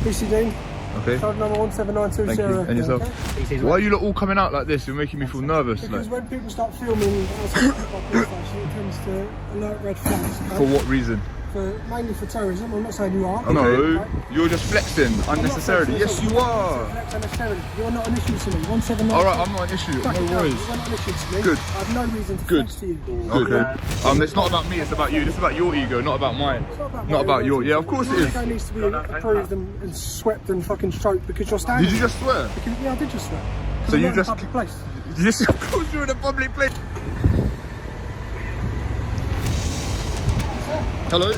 BC Okay. Card number 17920. Thank you. And yourself? Okay? Why are you lot all coming out like this? You're making me feel nervous. Because Like. when people start filming outside the police station, it tends to alert red flags. Okay? For what reason? Mainly for terrorism. I'm not saying you are. No, okay? you're just flexing unnecessarily. Yes, you are. Flex unnecessarily. You're not an issue to me. 179. All right, I'm not an issue. No worries. You're not an issue to me. Good. I have no reason to Good. flex to you. Okay. It's not about me. It's about you. This is about your ego, not about mine. It's Not about your. Yeah, of course it Your is. ego needs to be approved and swept and fucking stroked because you're standing. Did you just swear? Because, yeah, I did just swear. So I'm you not just. in a public place. Yes, of course you're in a public place. Hello.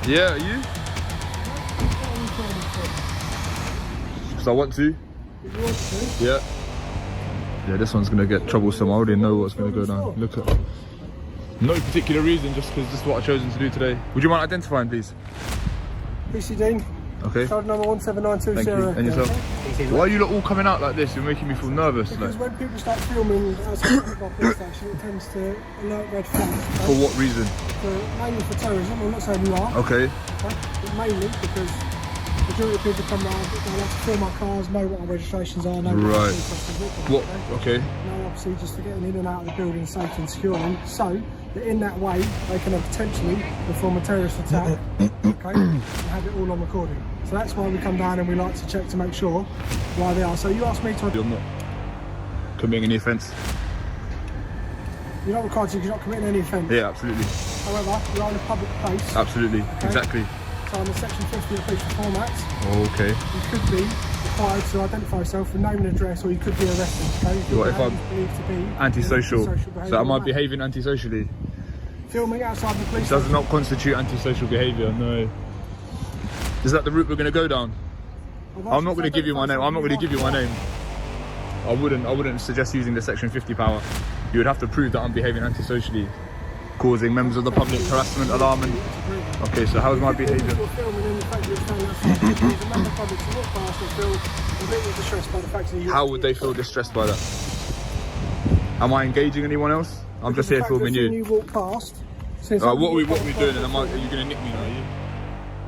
Yeah, are you? Because I want to. Yeah. Yeah, this one's gonna get troublesome. I already know what's gonna go down. Look at. No particular reason, just because this is what I've chosen to do today. Would you mind identifying, please? BC Okay. Card number 17920. Thank you. And yourself? Why are you lot all coming out like this? You're making me feel nervous. Because Like. when people start filming outside the police station, it tends to alert red flags. Okay? For what reason? Mainly for terrorism. I'm not saying you are. Okay. Okay? But mainly because the majority of people come round, they like to film our cars, know what our registrations are, know Right. what What? Okay. No, obviously just to getting in and out of the building safe and securely, so that in that way they can potentially perform a terrorist attack, okay, and have it all on recording. So that's why we come down and we like to check to make sure why they are. So you asked me to... You're not committing any offence. You're not required to, you're not committing any offence. Yeah, absolutely. However, you're in a public place. Absolutely. Okay. Exactly. So under section 50 of the Police Reform Act, Okay. you could be required to identify yourself with name and address, or you could be arrested. Okay? What if I'm believed to be antisocial? behaviour So am I man. behaving antisocially? Filming outside the police Does not constitute antisocial behaviour, no. Is that the route we're going to go down? I'm not going to give you my name. I'm not going to give you my name. I wouldn't suggest using the section 50 power. You would have to prove that I'm behaving antisocially, causing members of the public harassment, alarm and... Okay, so how's my behaviour? How would they feel distressed by that? Am I engaging anyone else? I'm just here filming you. You walk past. What are we doing? And are you going to nick me now, are you?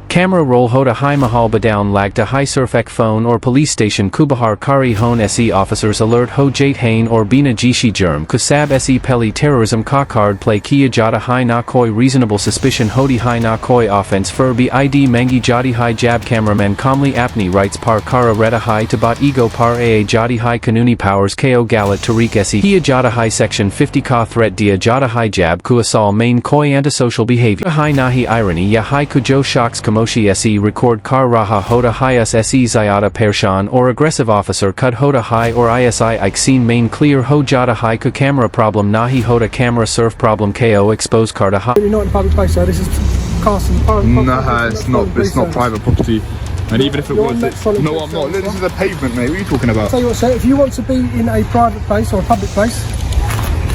Camera roll hoda hai mahal badown lag to hai surfek phone or police station kubahar kari hone se officers alert ho jate hain or bina jishi germ kusab se peli terrorism ka card play kia jada hai na koi reasonable suspicion hodi hai na koi offense furby id mangi jadi hai jab cameraman calmly apni writes par kara reda hai tabat ego par aa jadi hai kanuni powers ko galat tariq se kia jada hai section 50 ka threat dia jada hai jab ku asal main koi antisocial behavior hai nahi irony ya hai kujo shocks komoshi se record car raha hoda hias se zayada pershan or aggressive officer kud hoda hai or isi ike scene main clear ho jada hai ku camera problem nahi hoda camera surf problem ko expose carda ha. You're not in public place, so this is casting. Nah, it's not private property. And even if it was, no, I'm not. Look, this is a pavement, mate. What are you talking about? Tell you what, sir, if you want to be in a private place or a public place,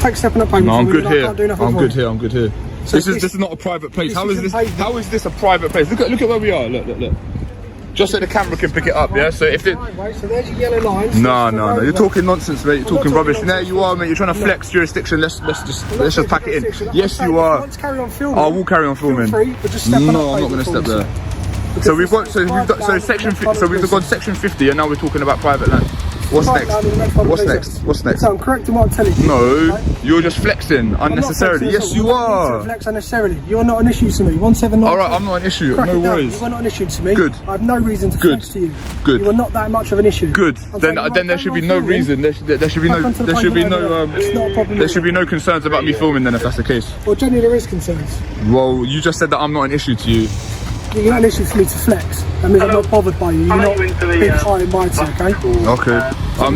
take a step on that pavement. No, I'm good here. I'm I'm good here. So this is not a private place. How is this a private place? Look at where we are. Look. Just so the camera can pick it up, yeah? So if it... So there's your yellow lines. No. You're talking nonsense, mate. You're talking rubbish. There you are, mate. You're trying to flex jurisdiction. Let's just pack it in. Yes, you are. I will carry on filming. No, I'm not going to step there. So we've got section 50. So we've got section 50, and now we're talking about private land. What's next? So I'm correct in what I'm telling you. No, you're just flexing unnecessarily. Yes, you are. Flex unnecessarily. You're not an issue to me. 179. All right, I'm not an issue. No worries. You're not an issue to me. Good. I have no reason to flex to you. Good. You are not that much of an issue. Good. Then there should be no reason. There should be no concerns about me filming. Then if that's the case. Well, generally there is concerns. Well, you just said that I'm not an issue to you. You're not an issue for me to flex. That means I'm not bothered by you. You're not big, high and mighty, okay? Okay.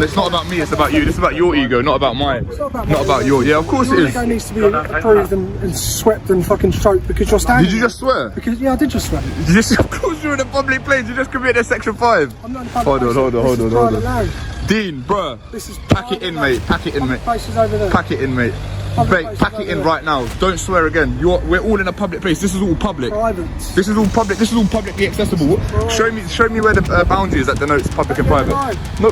It's not about me, it's about you. This is about your ego, not about mine. Not about your... Yeah, of course it is. Your ego needs to be approved and swept and fucking stroked because you're standing... Did you just swear? Because, yeah, I did just swear. Yes, of course you're in a public place. You just committed a section 5. I'm not in a public place. Hold on. Dean, bruh. Pack it in, mate. Pack it in, mate. Pack it in, mate. Mate, pack it in right now. Don't swear again. We're all in a public place. This is all public. Private. This is all public. This is all publicly accessible. Show me where the boundary is that denotes public and private. No,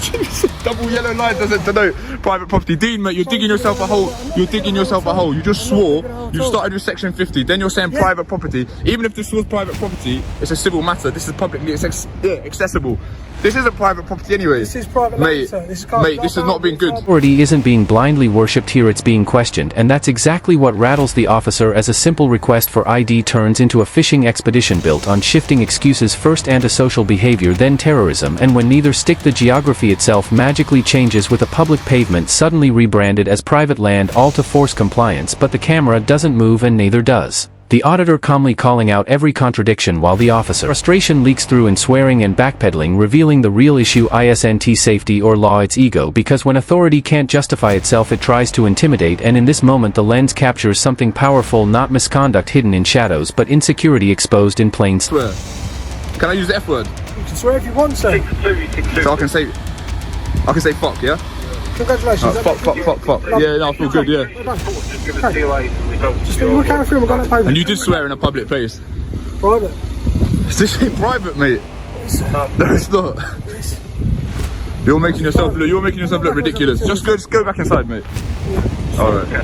Jesus. Double yellow line doesn't denote private property. Dean, mate, you're digging yourself a hole. You're digging yourself a hole. You just swore. You started with section 50. Then you're saying private property. Even if this was private property, it's a civil matter. This is publicly accessible. This isn't private property anyway. This is private mate, land, this has not been good. Authority isn't being blindly worshipped here, it's being questioned, and that's exactly what rattles the officer as a simple request for ID turns into a fishing expedition built on shifting excuses, first antisocial behaviour, then terrorism, and when neither stick, the geography itself magically changes with a public pavement suddenly rebranded as private land, all to force compliance, but the camera doesn't move and neither does the auditor, calmly calling out every contradiction while the officer frustration leaks through in swearing and backpedaling, revealing the real issue isn't safety or law, it's ego, because when authority can't justify itself it tries to intimidate, and in this moment the lens captures something powerful, not misconduct hidden in shadows but insecurity exposed in plain sight. Swear. Can I use the F word? You can swear if you want to. So I can say fuck, yeah? Congratulations. Fuck. Yeah, no, I feel good, yeah. Just we'll carry through, we're going to pay. And you did swear in a public place. Private. This ain't private, mate. No, it's not. You're making yourself look ridiculous. Just go back inside, mate. Alright. You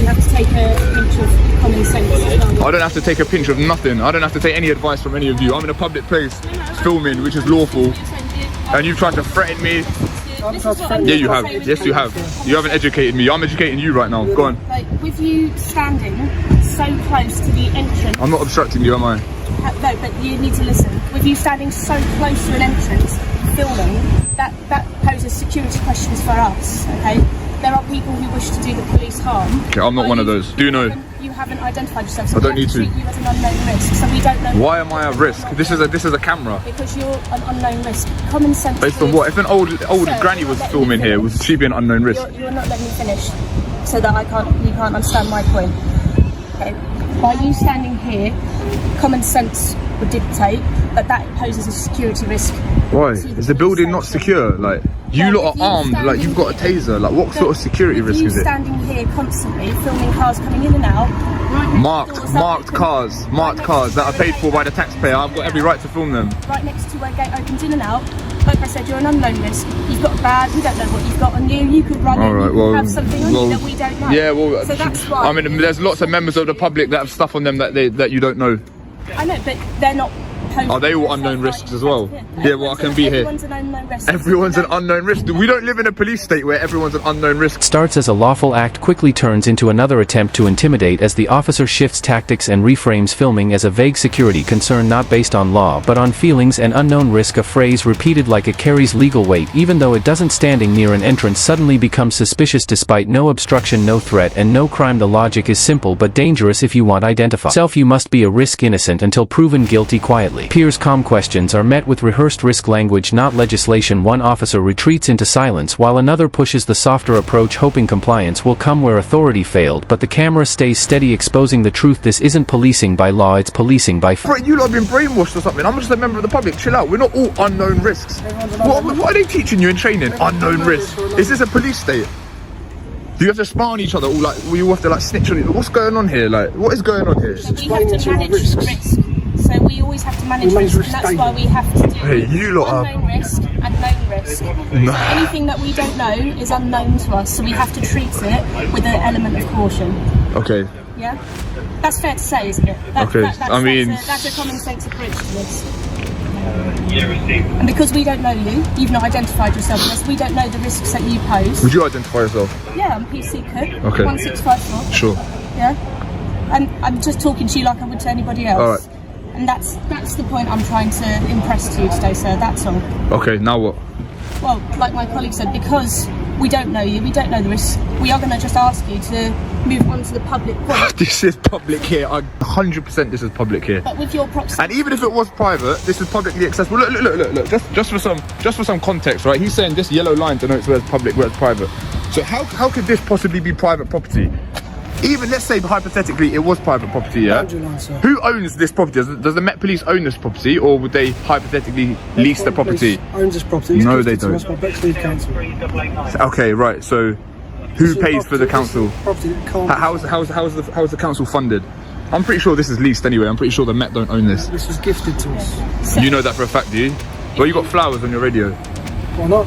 have to take a pinch of common sense as well. I don't have to take a pinch of nothing. I don't have to take any advice from any of you. I'm in a public place filming, which is lawful. And you've tried to threaten me. Yeah, you have. Yes, you have. You haven't educated me. I'm educating you right now. Go on. Like, with you standing so close to the entrance. I'm not obstructing you, am I? No, but you need to listen. With you standing so close to an entrance, filming, that poses security questions for us, okay? There are people who wish to do the police harm. Okay, I'm not one of those. Do you know? You haven't identified yourself, so I don't need to. treat you as an unknown risk, so we don't know. Why am I at risk? This is a camera. Because you're an unknown risk. Common sense. Based on what? If an old granny was filming here, would she be an unknown risk? You're not letting me finish, so that you can't understand my point. Okay. By you standing here, common sense would dictate that poses a security risk. Why? Is the building not secure? Like, you lot are armed, like you've got a taser. Like, what sort of security risk is it? You standing here constantly, filming cars coming in and out. Marked cars that are paid for by the taxpayer. I've got every right to film them. Right next to where gate opens in and out. Like I said, you're an unknown risk. You've got a bag, we don't know what you've got on you. You could run in, you could have something on you that we don't know. Yeah, well, so that's why. I mean, there's lots of members of the public that have stuff on them that you don't know. I know, but they're not. Are they all unknown risks as well? Yeah, well, I can be here. Everyone's an unknown risk. Everyone's an unknown risk. We don't live in a police state where everyone's an unknown risk. Starts as a lawful act quickly turns into another attempt to intimidate as the officer shifts tactics and reframes filming as a vague security concern not based on law but on feelings and unknown risk. A phrase repeated like it carries legal weight even though it doesn't. Standing near an entrance suddenly becomes suspicious despite no obstruction, no threat and no crime. The logic is simple but dangerous. If you want identify self, you must be a risk, innocent until proven guilty. Quietly. Peers' calm questions are met with rehearsed risk language, not legislation. One officer retreats into silence while another pushes the softer approach, hoping compliance will come where authority failed, but the camera stays steady, exposing the truth. This isn't policing by law, it's policing by Bro, you lot have been brainwashed or something. I'm just a member of the public. Chill out. We're not all unknown risks. What are they teaching you in training? Unknown risks. Is this a police state? Do you have to spy on each other? Or like, you have to like snitch on each other? What's going on here? Like, what is going on here? So we have to manage risk. So we always have to manage risk, and that's why we have to do unknown risk and known risk. No. So anything that we don't know is unknown to us, so we have to treat it with an element of caution. Okay. Yeah? That's fair to say, isn't it? Okay, I mean... That's a common sense approach to this. And because we don't know you, you've not identified yourself with us, we don't know the risks that you pose. Would you identify yourself? Yeah, I'm PC Cook, okay. 1654. Sure. Yeah? And I'm just talking to you like I would to anybody else. All right. And that's the point I'm trying to impress to you today, sir, that's all. Okay, now what? Well, like my colleague said, because we don't know you, we don't know the risks, we are going to just ask you to move on to the public point. This is public here, 100% this is public here. But with your proximity. And even if it was private, this is publicly accessible. Look, just for some context, right? He's saying this yellow line denotes where it's public, where it's private. So how could this possibly be private property? Even let's say hypothetically it was private property, yeah? Who owns this property? Does the Met Police own this property, or would they hypothetically lease the property? Owns this property. No, they don't. Council. Okay, right. So, who pays for the council? How's the council funded? I'm pretty sure this is leased anyway. I'm pretty sure the Met don't own this. This was gifted to us. You know that for a fact, do you? Well, you got flowers on your radio. Why not?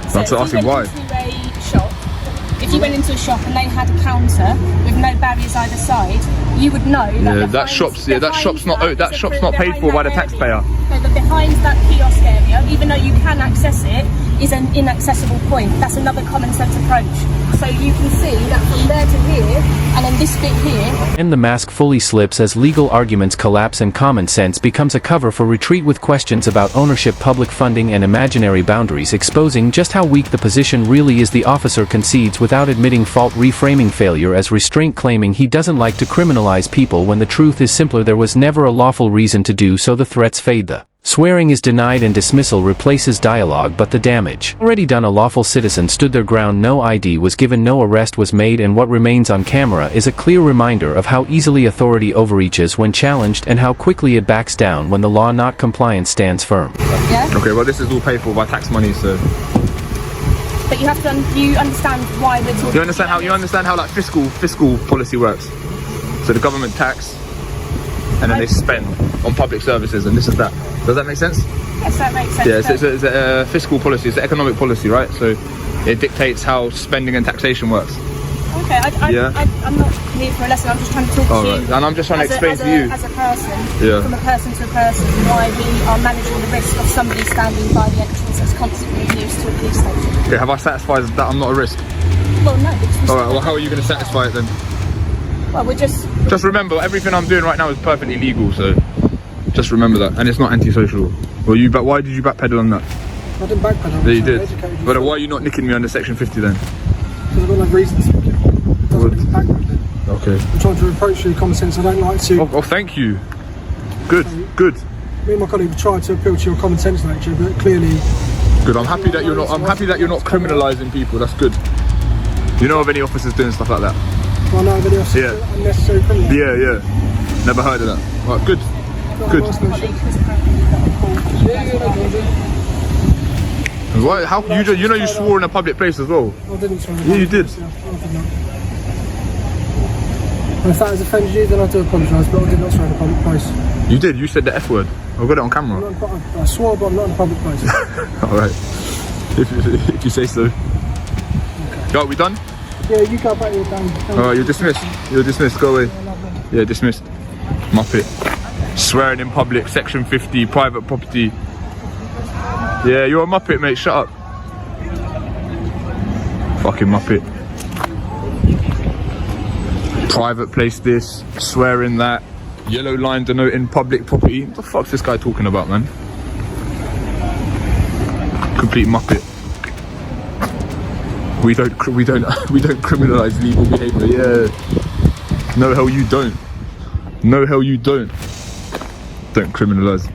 So That's asking why. If you went into a shop and they had a counter with no barriers either side, you would know that that shop's not paid for by the taxpayer. No, but behind that kiosk area, even though you can access it, is an inaccessible point. That's another common sense approach. So you can see that from there to here, and then this bit here. And the mask fully slips as legal arguments collapse and common sense becomes a cover for retreat with questions about ownership, public funding, and imaginary boundaries, exposing just how weak the position really is. The officer concedes without admitting fault, reframing failure as restraint, claiming he doesn't like to criminalize people when the truth is simpler. There was never a lawful reason to do so. The threats fade, the swearing is denied, and dismissal replaces dialogue, but the damage already done. A lawful citizen stood their ground, no ID was given, no arrest was made, and what remains on camera is a clear reminder of how easily authority overreaches when challenged and how quickly it backs down when the law, not compliance, stands firm. Yeah. Okay, well this is all paid for by tax money, so. But you have to you understand why we're talking. You understand how like fiscal policy works. So the government tax, and then they spend on public services, and this is that. Does that make sense? Yes, that makes sense. Yeah, it's a fiscal policy, it's an economic policy, right? So it dictates how spending and taxation works. Okay, I'm not here for a lesson, I'm just trying to talk to you. Right. And I'm just trying to explain to you. As a person, yeah. From a person to a person, why we are managing the risk of somebody standing by the entrance that's constantly used to a police station. Okay, have I satisfied that I'm not a risk? Well, no. Alright, well how are you going to satisfy it then? Well, we're just... Just remember, everything I'm doing right now is perfectly legal, so just remember that. And it's not antisocial. But why did you backpedal on that? I didn't backpedal. Yeah, you did. But why are you not nicking me under section 50 then? Because I've got no reason to. Okay. I'm trying to approach you with common sense. I don't like to. Oh, thank you. Good, good. Me and my colleague tried to appeal to your common sense nature, but clearly. Good. I'm happy that you're not. I'm happy that you're not criminalising people. That's good. You know of any officers doing stuff like that? I know of any officers doing unnecessary criminal. Yeah. Never heard of that. Right, good. Good. Why? How you know you swore in a public place as well? I didn't swear. Yeah, you did. If that has offended you, then I do apologise, but I did not swear in a public place. You did. You said the F word. I've got it on camera. I swore, but I'm not in a public place. All right. If you say so. Okay. Right, we done? Yeah, you go back. You're done. All right, you're dismissed. You're dismissed. Go away. Yeah, dismissed. Muppet. Swearing in public, section 50, private property. Yeah, you're a muppet, mate. Shut up. Fucking muppet. Private place this, swearing that, yellow line denoting public property. What the fuck's this guy talking about, man? Complete muppet. We don't criminalise legal behaviour. Yeah. No hell you don't. No hell you don't. Don't criminalise.